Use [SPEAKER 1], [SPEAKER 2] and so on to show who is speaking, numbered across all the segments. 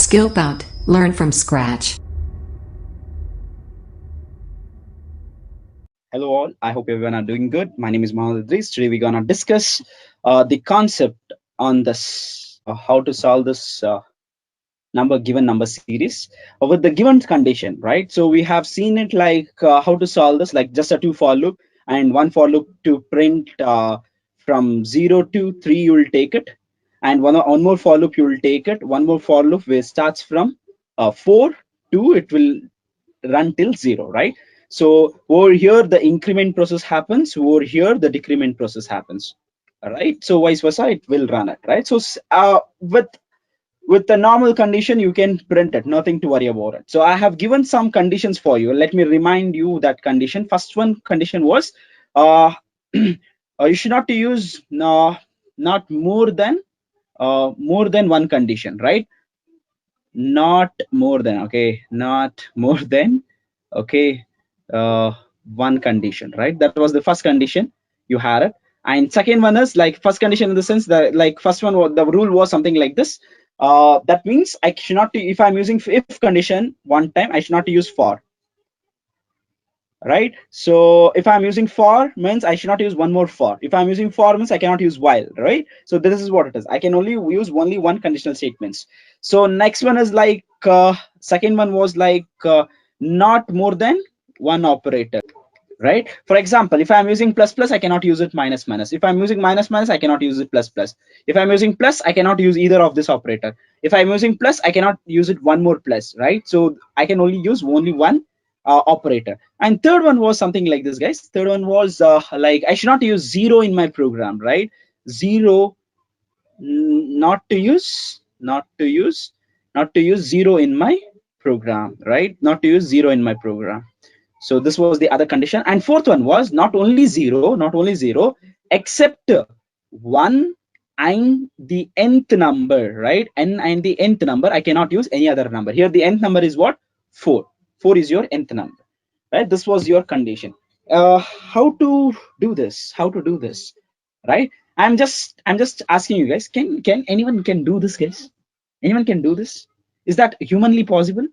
[SPEAKER 1] Skillbound, learn from scratch.
[SPEAKER 2] Hello all, I hope everyone are doing good. My name is Idris. Today we're gonna discuss the concept on this, how to solve this given number series with the given condition, right? So we have seen it like how to solve this, like just a two for loop and one for loop to print from 0 to 3 you will take it, and one more for loop you will take it, one more for loop where starts from 4 to it will run till 0, right? So over here the increment process happens, over here the decrement process happens, right? So vice versa it will run it, right? So with the normal condition you can print it, nothing to worry about it. So I have given some conditions for you. Let me remind you that condition. First one condition was you should not use not more than one condition, right? Not more than, okay, not more than, okay, one condition, right? That was the first condition you had it. And second one is like first condition in the sense that like first one was, the rule was something like this. That means I should not, if I'm using if condition one time, I should not use for, right? So if I'm using for means I should not use one more for. If I'm using for means I cannot use while, right? So this is what it is. I can only use only one conditional statements. So next one is like second one was like not more than one operator, right? For example, if I'm using plus plus, I cannot use it minus minus. If I'm using minus minus, I cannot use it plus plus. If I'm using plus, I cannot use either of this operator. If I'm using plus, I cannot use it one more plus, right? So I can only use only one operator. And third one was something like this, guys. Third one was like I should not use zero in my program, right? Zero, not to use zero in my program, right? Not to use zero in my program. So this was the other condition. And fourth one was not only zero, except one and the nth number, right? N and the nth number, I cannot use any other number. Here the nth number is what? 4. 4 is your nth number, right? This was your condition. How to do this? Right? I'm just asking you guys, can anyone can do this, guys? Anyone can do this? Is that humanly possible?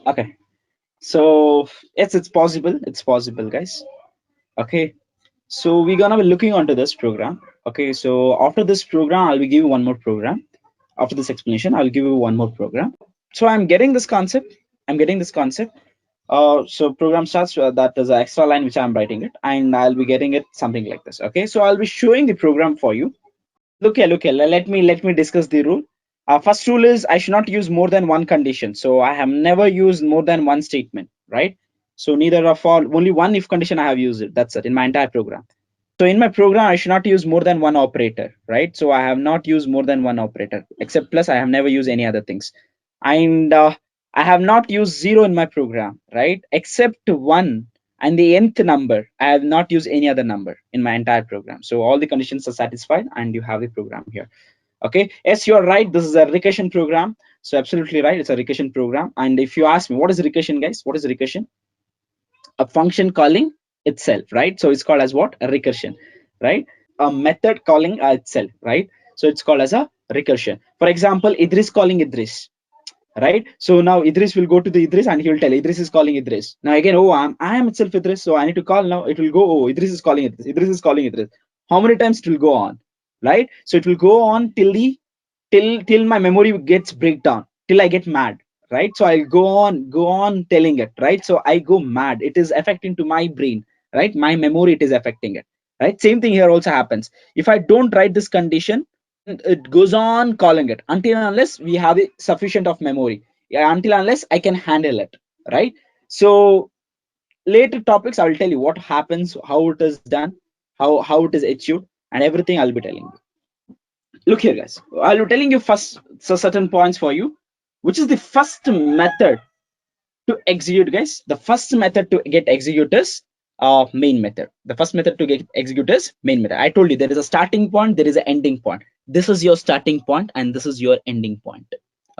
[SPEAKER 2] Okay. So yes, it's possible, guys. Okay, so we're gonna be looking onto this program. Okay, so after this program I'll be giving one more program. After this explanation I'll give you one more program. So I'm getting this concept. So program starts, that is an extra line which I'm writing it, and I'll be getting it something like this. Okay, so I'll be showing the program for you. Look here, let me discuss the rule. First rule is I should not use more than one condition. So I have never used more than one statement, right? So neither of all, only one if condition I have used it. That's it in my entire program. So in my program, I should not use more than one operator, right? So I have not used more than one operator, except plus I have never used any other things. And I have not used zero in my program, right? Except one and the nth number. I have not used any other number in my entire program. So all the conditions are satisfied and you have the program here. Okay, yes, you're right. This is a recursion program. So absolutely right. It's a recursion program. And if you ask me, what is recursion, guys? What is recursion? A function calling itself, right? So it's called as what? A recursion, right? A method calling itself, right? So it's called as a recursion. For example, Idris calling Idris, right? So now Idris will go to the Idris and he will tell Idris is calling Idris. Now again, oh, I am itself Idris, so I need to call. Now it will go, oh, Idris is calling Idris. Idris is calling Idris. How many times it will go on, right? So it will go on till my memory gets breakdown, till I get mad, right? So I'll go on telling it, right? So I go mad. It is affecting to my brain, right? My memory, it is affecting it, right? Same thing here also happens. If I don't write this condition, it goes on calling it until and unless we have a sufficient of memory, until unless I can handle it, right? So later topics I will tell you what happens, how it is done, how it is achieved, and everything I'll be telling you. Look here, guys, I'll be telling you first so certain points for you, which is the first method to execute, guys. The first method to get execute is main method. The first method to get execute is main method. I told you there is a starting point, there is an ending point. This is your starting point and this is your ending point.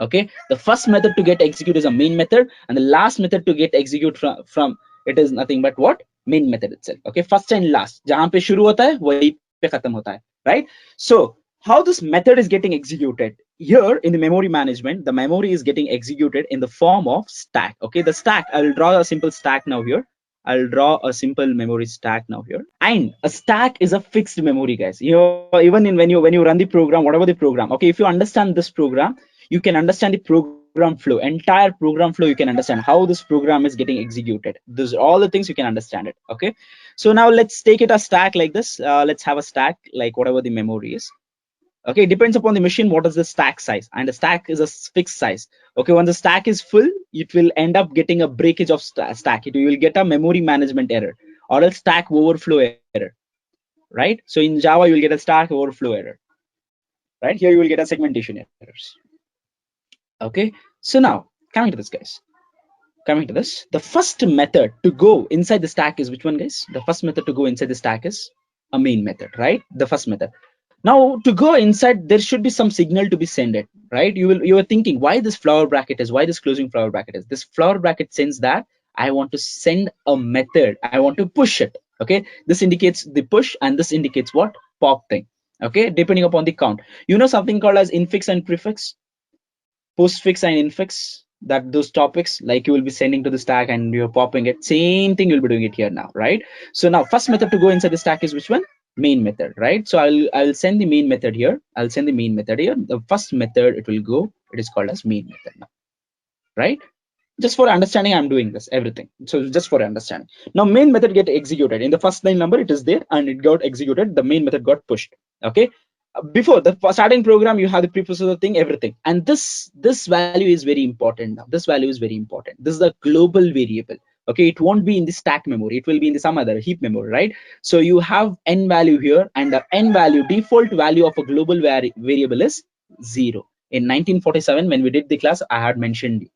[SPEAKER 2] Okay, the first method to get execute is a main method, and the last method to get execute from it is nothing but what? Main method itself. Okay, first and last, jahan pe shuru hota hai wahi pe khatam hota hai, right? So how this method is getting executed, here in the memory management, the memory is getting executed in the form of stack. Okay, the stack, I'll draw a simple stack now here. I'll draw a simple memory stack now here. And a stack is a fixed memory, guys. Even in when you run the program, whatever the program, okay, if you understand this program, you can understand the program flow, entire program flow. You can understand how this program is getting executed. Those are all the things you can understand it. Okay, so now let's take it a stack like this. Let's have a stack like whatever the memory is. Okay, it depends upon the machine what is the stack size, and the stack is a fixed size. Okay, when the stack is full, it will end up getting a breakage of stack. You will get a memory management error or a stack overflow error, right? So in Java you will get a stack overflow error, right? Here you will get a segmentation errors. Okay, so now coming to this, guys, coming to this, the first method to go inside the stack is which one, guys? The first method to go inside the stack is a main method, right? The first method. Now to go inside, there should be some signal to be sent it, right? You are thinking why this flower bracket is, why this closing flower bracket is. This flower bracket sends that I want to send a method, I want to push it. Okay, this indicates the push and this indicates what? Pop thing. Okay, depending upon the count. You know something called as infix and prefix, postfix and infix, that those topics, like you will be sending to the stack and you're popping it, same thing you'll be doing it here now, right? So now first method to go inside the stack is which one? Main method, right? So I'll send the main method here. I'll send the main method here. The first method it will go, it is called as main method now, right? Just for understanding, I'm doing this everything, so just for understanding. Now main method get executed in the first line number, it is there and it got executed, the main method got pushed. Okay, before the starting program you have the preprocessor thing, everything, and this value is very important. Now this value is very important. This is a global variable. Okay, it won't be in the stack memory, it will be in the some other heap memory, right? So you have n value here, and the n value, default value of a global variable is 0. In 1947 when we did the class, I had mentioned,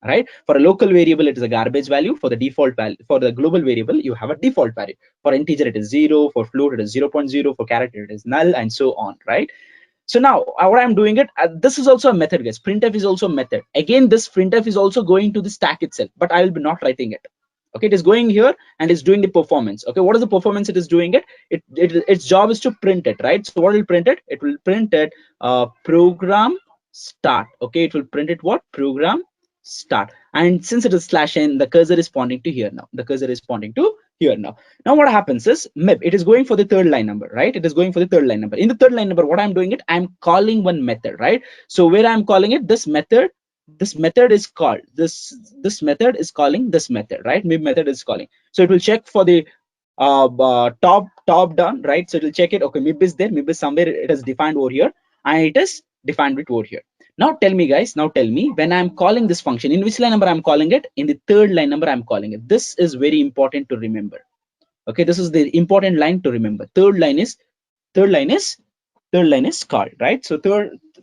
[SPEAKER 2] right? For a local variable it is a garbage value. For the default value, for the global variable you have a default value. For integer it is 0, for float it is 0.0, for character it is null, and so on, right? So now what I'm doing it, this is also a method, guys. Printf is also a method. Again, this printf is also going to the stack itself, but I will be not writing it. Okay, it is going here and it's doing the performance. Okay, what is the performance it is doing it? Its job is to print it, right? So what will print it? It will print it program start. Okay, it will print it what? Program start. And since it is slash n, the cursor is pointing to here now. The cursor is pointing to here now. Now what happens is mib, it is going for the third line number, right? It is going for the third line number. In the third line number, what I'm doing it, I'm calling one method, right? So where I'm calling it, this method is called, this method is calling this method, right? Mib method is calling. So it will check for the top down, right? So it will check it. Okay, mib is there, mib is somewhere, it is defined over here, and it is defined with over here. Now tell me, guys, now tell me, when I'm calling this function, in which line number I'm calling it? In the third line number I'm calling it. This is very important to remember. Okay, this is the important line to remember. Third line is called, right? So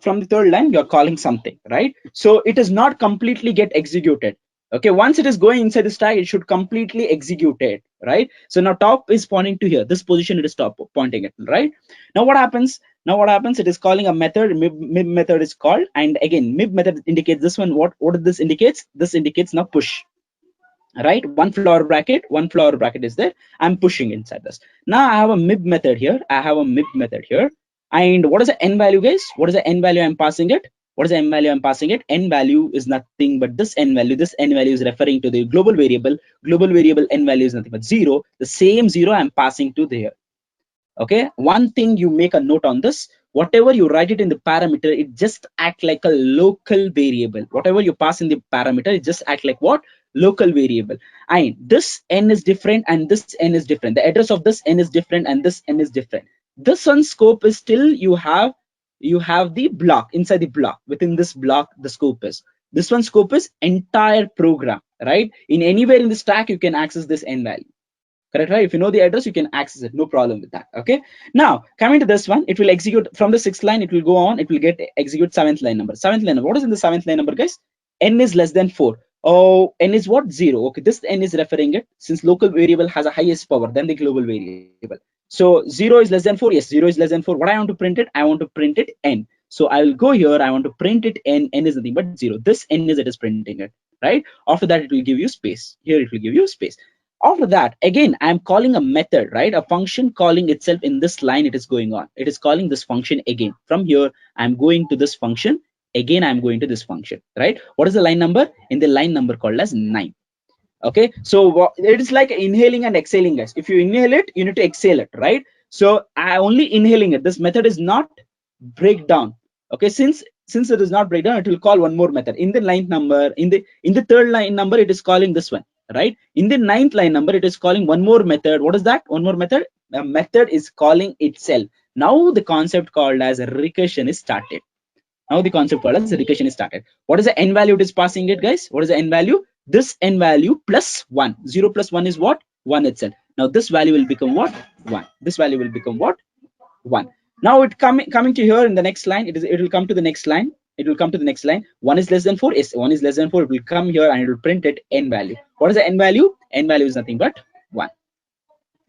[SPEAKER 2] from the third line you're calling something, right? So it is not completely get executed. Okay, once it is going inside the stack, it should completely execute it, right? So now top is pointing to here, this position it is top pointing it, right? Now what happens? It is calling a method. Mib method is called, and again mib method indicates this one. What this indicates? This indicates now push, right? One flower bracket is there. I'm pushing inside this. Now I have a mib method here. And what is the n value, guys? What is the n value I'm passing it? What is the n value I'm passing it? N value is nothing but this n value. This n value is referring to the global variable. Global variable n value is nothing but 0. The same 0 I'm passing to there. Okay, one thing you make a note on this, whatever you write it in the parameter, it just act like a local variable. Whatever you pass in the parameter, it just act like what? Local variable. And this n is different and this n is different. The address of this n is different and this n is different. This one scope is still, you have the block. Inside the block, within this block, the scope is, this one scope is entire program, right? In anywhere in the stack you can access this n value. Correct, right? If you know the address, you can access it, no problem with that. Okay, now coming to this one, it will execute from the 6th line, it will go on, it will get execute 7th line number. What is in the 7th line number, guys? N is less than 4. Oh, n is what? 0. Okay, this n is referring it, since local variable has a highest power than the global variable. So 0 is less than 4. Yes, 0 is less than 4. What I want to print it? I want to print it n. So I will go here, I want to print it n. N is nothing but 0. This n is, it is printing it, right? After that it will give you space. Here it will give you space. After that, again, I'm calling a method, right? A function calling itself in this line. It is going on. It is calling this function again. From here, I'm going to this function. Again, I'm going to this function, right? What is the line number? In the line number called as 9. Okay, so it is like inhaling and exhaling, guys. If you inhale it, you need to exhale it, right? So I only inhaling it. This method is not break down. Okay, since it is not break down, it will call one more method in the ninth number. In the third line number, it is calling this one, right? In the ninth line number, it is calling one more method. What is that? One more method. A method is calling itself. Now the concept called as recursion is started. Now the concept called as recursion is started. What is the n value it is passing it, guys? What is the n value? This n value plus 1. 0 plus 1 is what? 1 itself. Now this value will become what? 1. This value will become what? 1. Now it coming to here in the next line. It will come to the next line. It will come to the next line. 1 is less than 4. Yes, 1 is less than 4. It will come here and it will print it n value. What is the n value? N value is nothing but 1.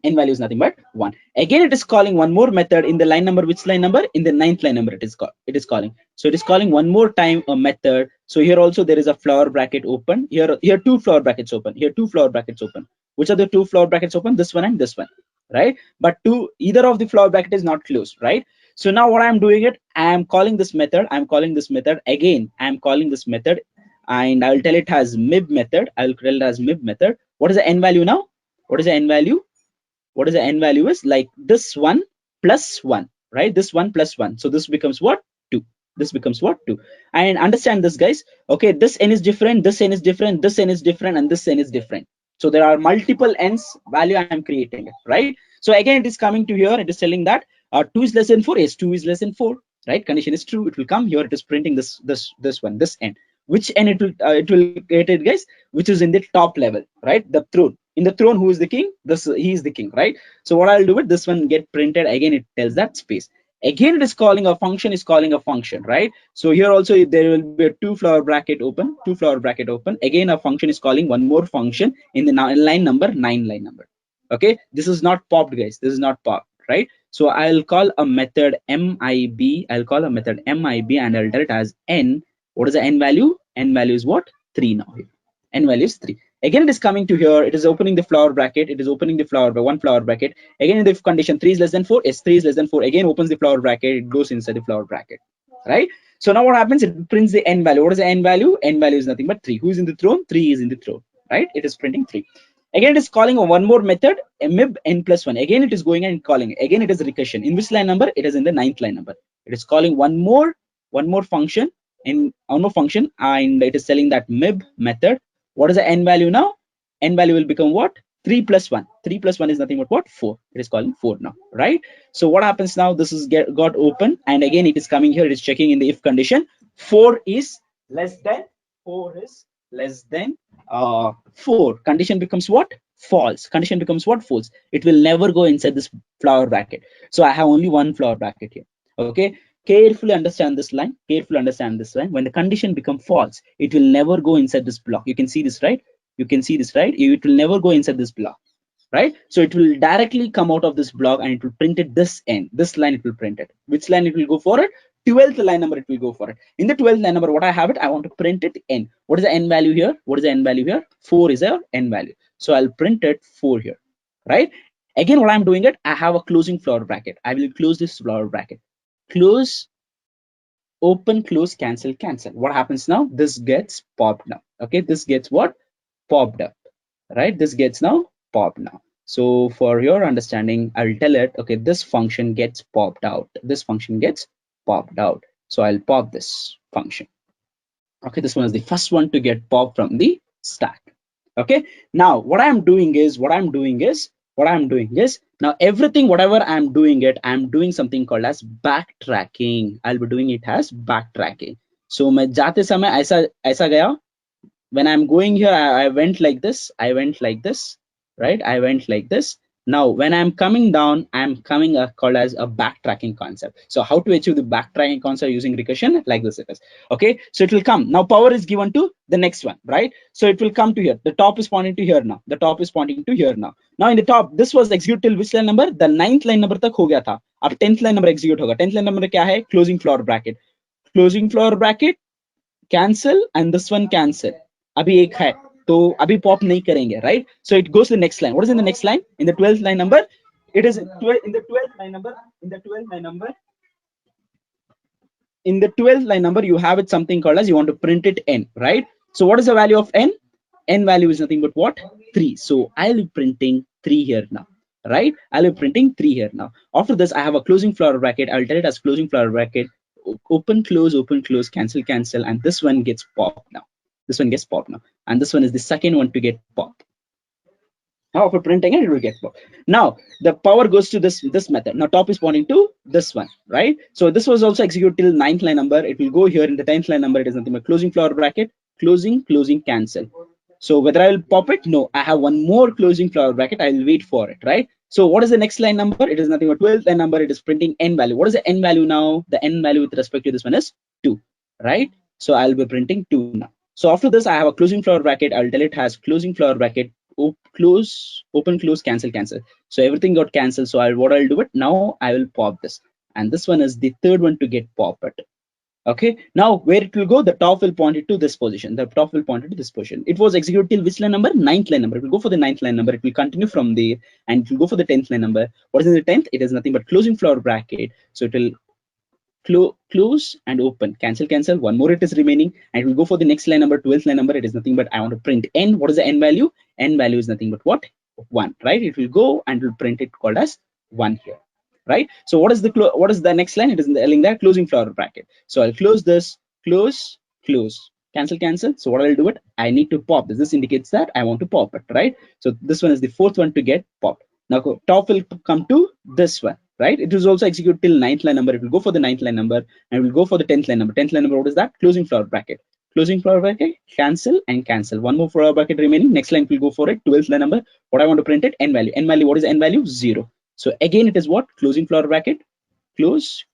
[SPEAKER 2] N value is nothing but 1. Again, it is calling one more method in the line number. Which line number? In the ninth line number, it is calling. So it is calling one more time a method. So here also there is a flower bracket open. Here two flower brackets open. Here two flower brackets open. Which are the two flower brackets open? This one and this one, right? But either of the flower bracket is not closed, right? So now what I'm doing it, I am calling this method. I'm calling this method again. I'm calling this method, and I'll tell it as mib method. I'll tell it as mib method. What is the n value now? What is the n value? What is the n value is like this one plus 1, right? This 1 plus 1. So this becomes what? 2. This becomes what? 2. And understand this, guys. Okay, this n is different, this n is different, this n is different, and this n is different. So there are multiple n's value I am creating, right? So again, it is coming to here. It is telling that 2 is less than 4. Yes, 2 is less than 4, right? Condition is true. It will come here. It is printing this one, this n. Which n it will create it, guys? Which is in the top level, right? The throne. In the throne, who is the king? He is the king, right? So what I'll do with this one get printed again. It tells that space. Again, it is calling a function. Is calling a function, right? So here also there will be a two flower bracket open. Two flower bracket open. Again, a function is calling one more function in the line number 9 line number. Okay, this is not popped, guys. This is not popped, right? So I'll call a method mib. I'll call a method mib and I'll tell it as n. What is the n value? N value is what? 3 now here. N value is 3. Again, it is coming to here. It is opening the flower bracket. It is opening the flower by one flower bracket. Again, in the condition 3 is less than 4. Yes, 3 is less than 4. Again, opens the flower bracket. It goes inside the flower bracket, right? So now what happens? It prints the n value. What is the n value? N value is nothing but 3. Who is in the throne? 3 is in the throne, right? It is printing 3. Again, it is calling one more method, mib n plus 1. Again, it is going and calling. Again, it is recursion. In which line number? It is in the 9th line number. It is calling one more function in one more function, and it is telling that mib method. What is the n value now? N value will become what? 3 plus 1. 3 plus 1 is nothing but what? 4. It is calling 4 now, right? So what happens now? This is got open, and again it is coming here. It is checking in the if condition. 4 is less than 4 is less than 4. Condition becomes what? False. Condition becomes what? False. It will never go inside this flower bracket. So I have only one flower bracket here. Okay. Carefully understand this line. Carefully understand this line. When the condition becomes false, it will never go inside this block. You can see this, right? You can see this, right? It will never go inside this block, right? So it will directly come out of this block and it will print it this n. This line it will print it. Which line it will go for it? 12th line number it will go for it. In the 12th line number, what I have it, I want to print it n. What is the n value here? What is the n value here? 4 is our n value. So I'll print it 4 here, right? Again, what I'm doing it, I have a closing flower bracket. I will close this flower bracket. Close, open, close, cancel, cancel. What happens now? This gets popped now. Okay, this gets what? Popped up, right? This gets now popped now. So for your understanding, I'll tell it, okay, this function gets popped out. This function gets popped out. So I'll pop this function. Okay, this one is the first one to get popped from the stack. Okay, now what I'm doing is now everything, whatever I'm doing it, I'm doing something called as backtracking. I'll be doing it as backtracking. So मैं जाते समय ऐसा गया. When I'm going here, I went like this. I went like this, right? I went like this. Now, when I'm coming down, I'm coming called as a backtracking concept. So how to achieve the backtracking concept using recursion? Like this it is. Okay, so it will come. Now power is given to the next one, right? So it will come to here. The top is pointing to here now. The top is pointing to here now. Now in the top, this was execute till which line number? The 9th line number tak ho gaya tha. Ab 10th line number execute hoga. 10th line number kya hai? Closing flower bracket. Closing flower bracket, cancel, and this one cancel. अभी एक है, तो अभी pop नहीं करेंगे, right? So it goes to the next line. What is in the next line? In the 12th line number, it is 12 in the 12th line number. In the 12th line number, you have it something called as you want to print it n, right? So what is the value of n? N value is nothing but what? 3. So I'll be printing 3 here now, right? I'll be printing 3 here now. After this, I have a closing flower bracket. I'll tell it as closing flower bracket, open, close, cancel, cancel, and this one gets popped now. This one gets popped now, and this one is the second one to get popped. Now after printing it, it will get popped. Now the power goes to this method. Now top is pointing to this one, right? So this was also executed till 9th line number. It will go here in the 10th line number. It is nothing but closing flower bracket, closing, cancel. So whether I will pop it, no, I have one more closing flower bracket. I will wait for it, right? So what is the next line number? It is nothing but 12th line number. It is printing n value. What is the n value now? The n value with respect to this one is 2, right? So I'll be printing 2 now. So after this, I have a closing flower bracket. I'll tell it has closing flower bracket, close, open, close, cancel, cancel. So everything got cancelled. So what I'll do it now, I will pop this, and this one is the third one to get popped. Okay, now where it will go, the top will point it to this position. The top will point it to this position. It was executed till which line number? 9th line number. It will go for the 9th line number. It will continue from there, and it will go for the 10th line number. What is in the 10th? It is nothing but closing flower bracket. So it will close and open, cancel, one more it is remaining, and it will go for the next line number, 12th line number. It is nothing but I want to print n. What is the n value? N value is nothing but what? 1, right? It will go and will print it called as 1 here, right? So what is the next line? It is telling that closing flower bracket. So I'll close this, close, cancel. So what I'll do it, I need to pop this. This indicates that I want to pop it, right? So this one is the fourth one to get popped. Now top will come to this one, right? It is also executed till 9th line number. It will go for the 9th line number, and it will go for the 10th line number. 10th line number, what is that? Closing flower bracket, cancel and cancel. One more flower bracket remaining. Next line will go for it. 12th line number. What I want to print it? N value. N value. What is n value? 0. So again, it is what? Closing flower bracket, close.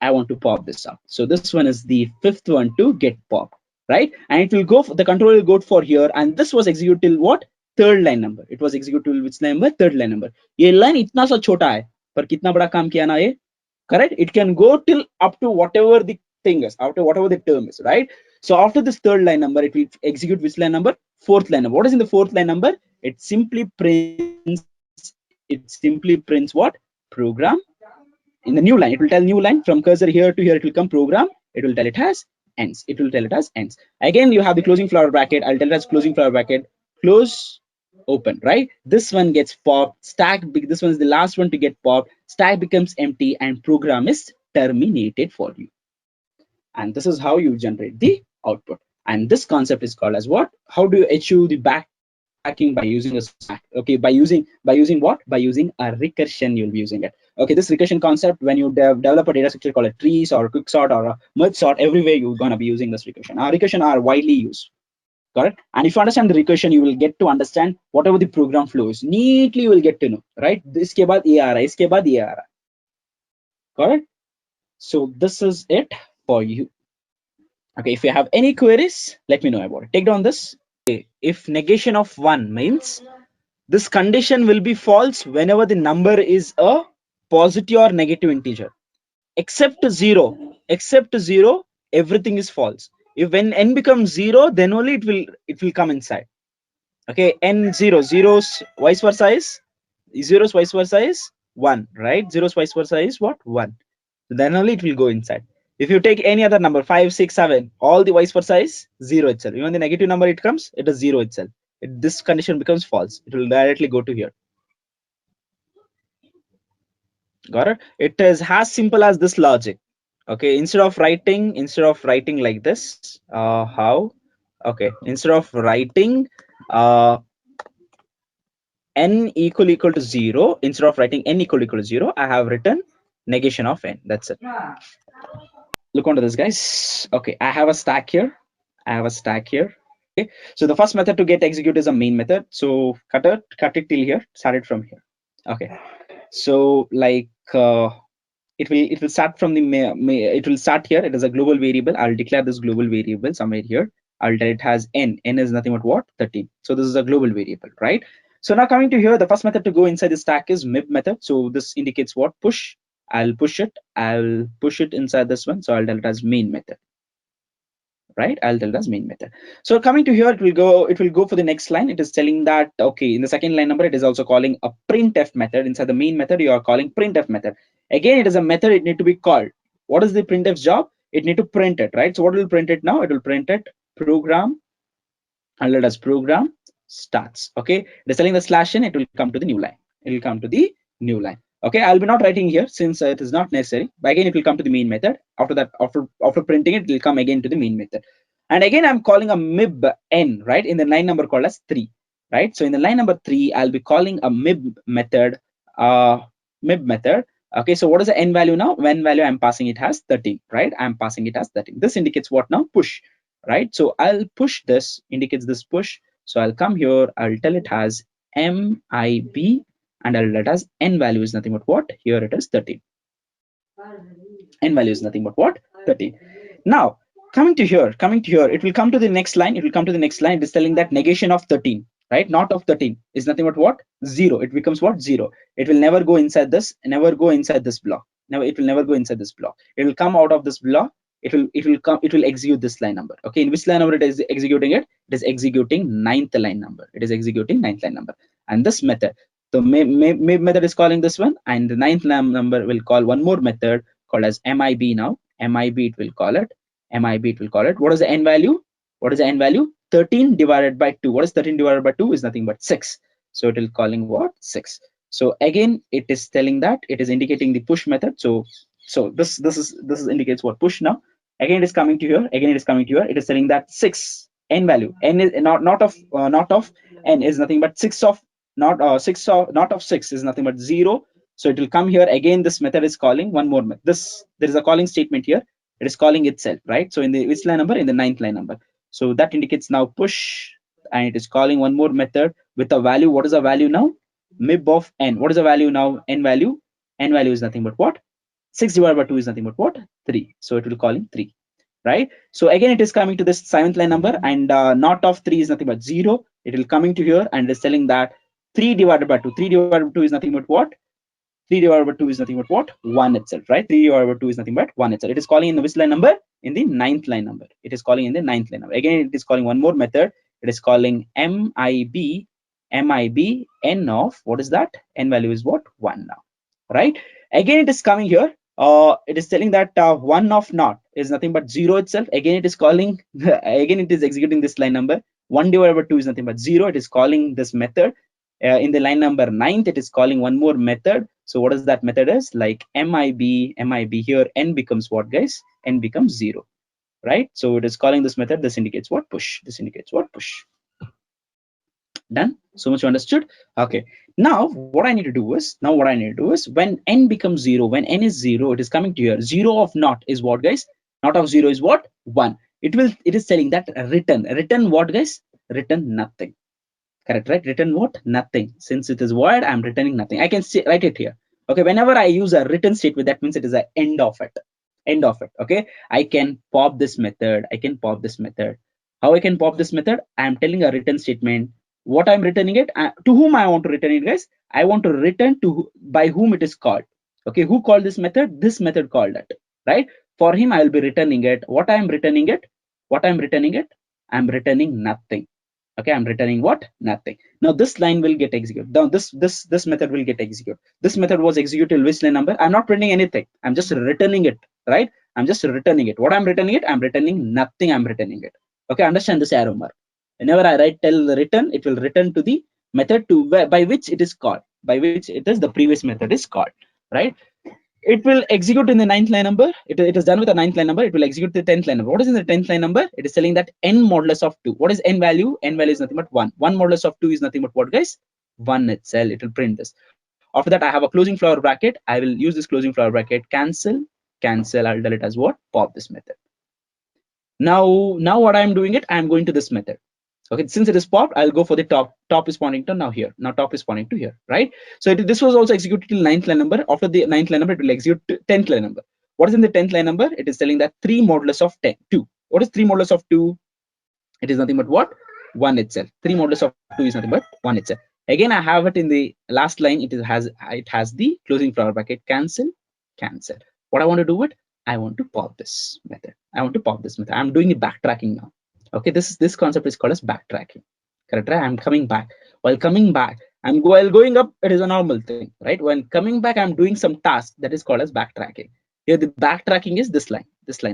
[SPEAKER 2] I want to pop this up. So this one is the fifth one to get popped, right? And it will go for the control will go for here, and this was executed till what? Third line number. It was executed till which number? Third line number. ये line इतना सा छोटा है, पर कितना बड़ा काम किया ना ये? Correct? It can go till up to whatever the thing is, after whatever the term is, right? So after this third line number, it will execute which line number? Fourth line number. What is in the fourth line number? It simply prints what? Program. In the new line, it will tell new line from cursor here to here. It will come program. It will tell it has ends. Again, you have the closing flower bracket. I'll tell it as closing flower bracket, close, open, right? This one gets popped. Stack. This one is the last one to get popped. Stack becomes empty, and program is terminated for you. And this is how you generate the output. And this concept is called as what? How do you achieve the backing by using a stack? Okay, by using what? By using a recursion, you'll be using it. Okay, this recursion concept, when you develop a data structure called a trees or a quicksort or a merge sort, everywhere you're gonna be using this recursion. Recursion are widely used. Correct? And if you understand the recursion, you will get to understand whatever the program flows neatly. You will get to know, right? Iske baad ye aa raha hai, iske baad ye aa raha hai. Correct? So this is it for you. Okay, if you have any queries, let me know about it. Take down this. Okay, if negation of 1 means this condition will be false whenever the number is a positive or negative integer. Except 0, everything is false. If when n becomes 0, then only it will come inside. Okay, n 0, zeros vice versa is 1, right? Zeros vice versa is what? 1. Then only it will go inside. If you take any other number, 5, 6, 7, all the vice versa is 0 itself. Even the negative number it comes, it is 0 itself. This condition becomes false. It will directly go to here. Got it? It is as simple as this logic. Okay, instead of writing like this, how? Okay, instead of writing n equal to 0, instead of writing n equal to 0, I have written negation of n. That's it. Look onto this, guys. Okay, I have a stack here. Okay, so the first method to get execute is a main method. So cut it till here, start it from here. Okay, so like it will start from the it will start here. It is a global variable. I'll declare this global variable somewhere here. I'll tell it has n is nothing but what? 13. So this is a global variable, right? So now coming to here, the first method to go inside the stack is mib method. So this indicates what? Push. I'll push it inside this one. So I'll tell it as main method, right? I'll tell it as main method. So coming to here, it will go for the next line. It is telling that, okay, in the second line number, it is also calling a printf method. Inside the main method, you are calling printf method. Again, it is a method, it need to be called. What is the printf's job? It need to print it, right? So what will print it now? It will print it program, and let us program starts. Okay, it is telling the slash n, it will come to the new line. It will come to the new line. Okay, I'll be not writing here since it is not necessary, but again it will come to the main method. After that, after printing it, it will come again to the main method. And again, I'm calling a mib n, right, in the line number called as 3, right? So in the line number 3, I'll be calling a mib method, mib method. Okay, so what is the n value now? N value I'm passing it as 13, right? I'm passing it as 13. This indicates what now? Push, right? So I'll push this, indicates this push. So I'll come here, I'll tell it as MIB, and I'll let as n value is nothing but what? Here it is 13. N value is nothing but what? 13. Now coming to here, it will come to the next line. It will come to the next line. It is telling that negation of 13, right? Not of 13 is nothing but what? 0. It becomes what? 0. It will never go inside this, never go inside this block. Now it will never go inside this block. It will come out of this block. It will execute this line number. Okay, in which line number it is executing it? It is executing ninth line number. It is executing ninth line number. And this method, the mib method is calling this one, and the ninth line number will call one more method called as MIB. Now MIB it will call it. MIB it will call it. What is the n value? What is the n value? 13 divided by 2. What is 13 divided by 2? Is nothing but 6. So it will calling what? 6. So again, it is telling that it is indicating the push method. So this indicates what? Push. Now again it is coming to here. Again it is coming to here. It is telling that 6 n value. N is not of n is nothing but 6 of not 6 is nothing but 0. So it will come here. Again this method is calling one more method. There is a calling statement here. It is calling itself, right? So in the which line number? In the ninth line number. So that indicates now push, and it is calling one more method with a value. What is the value now? Mib of n. What is the value now? N value. N value is nothing but what? 6 divided by 2 is nothing but what? 3. So it will calling 3, right? So again it is coming to this seventh line number, and not of 3 is nothing but 0. It will coming to here, and it is telling that 3 divided by 2. 3 divided by 2 is nothing but what? 3 divided by 2 is nothing but what? 1 itself, right? 3 divided by 2 is nothing but 1 itself. It is calling in the which line number? In the ninth line number. It is calling in the ninth line number. Again, it is calling one more method. It is calling MIB n of, what is that? N value is what? 1 now, right? Again, it is coming here. It is telling that 1 of not is nothing but 0 itself. Again, it is calling, again, it is executing this line number. 1 divided by 2 is nothing but 0. It is calling this method. In the line number 9th, it is calling one more method. So what is that method is? Like MIB here, n becomes what, guys? N becomes 0, right? So it is calling this method. This indicates what? Push. This indicates what? Push. Done? So much understood? Okay. Now what I need to do is, when n becomes 0, when n is 0, it is coming to here. 0 of not is what, guys? Not of 0 is what? 1. It is telling that return what, guys? Return nothing. Correct, right? Return what? Nothing. Since it is void, I'm returning nothing. I can write it here. Okay, whenever I use a return statement, that means it is the end of it. End of it. Okay, I can pop this method. How I can pop this method? I'm telling a return statement. What I'm returning it, to whom I want to return it, guys? I want to return to by whom it is called. Okay, who called this method? This method called it, right? For him, I will be returning it. What I'm returning it? I'm returning nothing. Okay, I'm returning what? Nothing. Now this line will get executed. Now this method will get executed. This method was executed which line number? I'm not printing anything. I'm just returning it, right? I'm just returning it. What I'm returning it? I'm returning nothing. I'm returning it. Okay, understand this arrow mark. Whenever I tell the return, it will return to the method by which it is called, by which it is the previous method is called, right? It will execute in the ninth line number. It is done with the ninth line number. It will execute the 10th line number. What is in the 10th line number? It is telling that n modulus of 2. What is n value? N value is nothing but 1. 1 modulus of 2 is nothing but what, guys? 1 itself. It will print this. After that, I have a closing flower bracket. I will use this closing flower bracket. Cancel. I'll tell it as what? Pop this method. Now what I'm doing it, I'm going to this method. Okay, since it is popped, I'll go for the top is pointing to now here. Now top is pointing to here, right? So this was also executed till 9th line number. After the 9th line number, it will execute 10th line number. What is in the 10th line number? It is telling that 3 modulus of 2. What is 3 modulus of 2? It is nothing but what? 1 itself. 3 modulus of 2 is nothing but 1 itself. Again, I have it in the last line. It has the closing flower bracket. Cancel. What I want to do it, I want to pop this method. I'm doing the backtracking now. Okay, this concept is called as backtracking. Correct, right? I'm coming back. While coming back, while going up, it is a normal thing, right? When coming back, I'm doing some task that is called as backtracking. Here, the backtracking is this line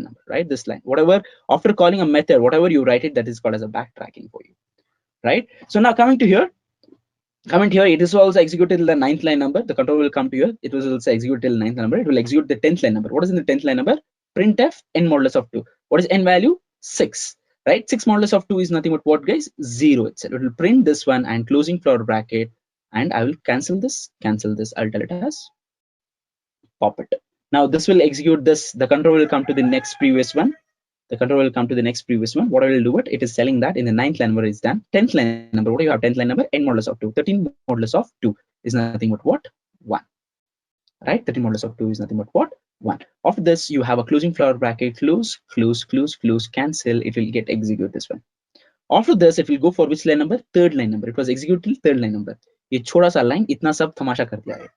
[SPEAKER 2] number, right? This line, whatever, after calling a method, whatever you write it, that is called as a backtracking for you, right? So now coming to here, it is also executed till the 9th line number. The control will come to here. It was also executed till 9th number. It will execute the 10th line number. What is in the 10th line number? Printf n modulus of 2. What is n value? 6. Right? 6 modulus of 2 is nothing but what, guys? 0 itself. It will print this one and closing flower bracket. And I will cancel this. I'll tell it as pop it. Now this will execute this. The control will come to the next previous one. What I will do, it is telling that in the 9th line number is done. 10th line number, what do you have? 10th line number, n modulus of 2. 13 modulus of 2 is nothing but what? 1. Right? 13 modulus of 2 is nothing but what? 1. After this, you have a closing flower bracket, close, cancel. It will get execute this one. After this, it will go for which line number? 3rd line number. It was executed till 3rd line number. ये छोटा सा line इतना सब तमाशा कर दिया है.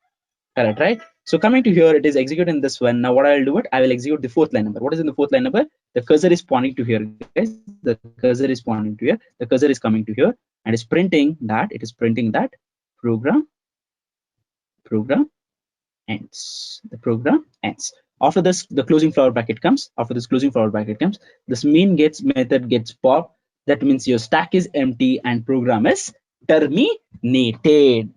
[SPEAKER 2] Correct, right? So coming to here, it is executed in this one. Now what I will do, I will execute the 4th line number. What is in the 4th line number? The cursor is pointing to here, guys. The cursor is pointing to here. The cursor is coming to here and is printing that. It is printing that program ends. The program ends. After this, the closing flower bracket comes. This mean method gets popped. That means your stack is empty and program is terminated.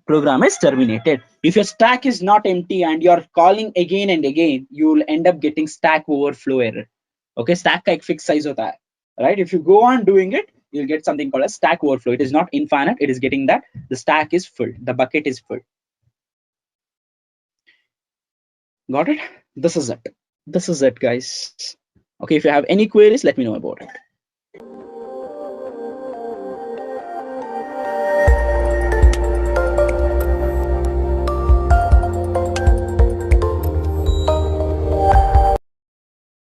[SPEAKER 2] If your stack is not empty and you're calling again and again, you will end up getting stack overflow error. Okay, stack ka ek fixed size hota hai, right? If you go on doing it, you'll get something called a stack overflow. It is not infinite. It is getting that the stack is full. The bucket is full. Got it? This is it, guys. Okay, if you have any queries, let me know about it.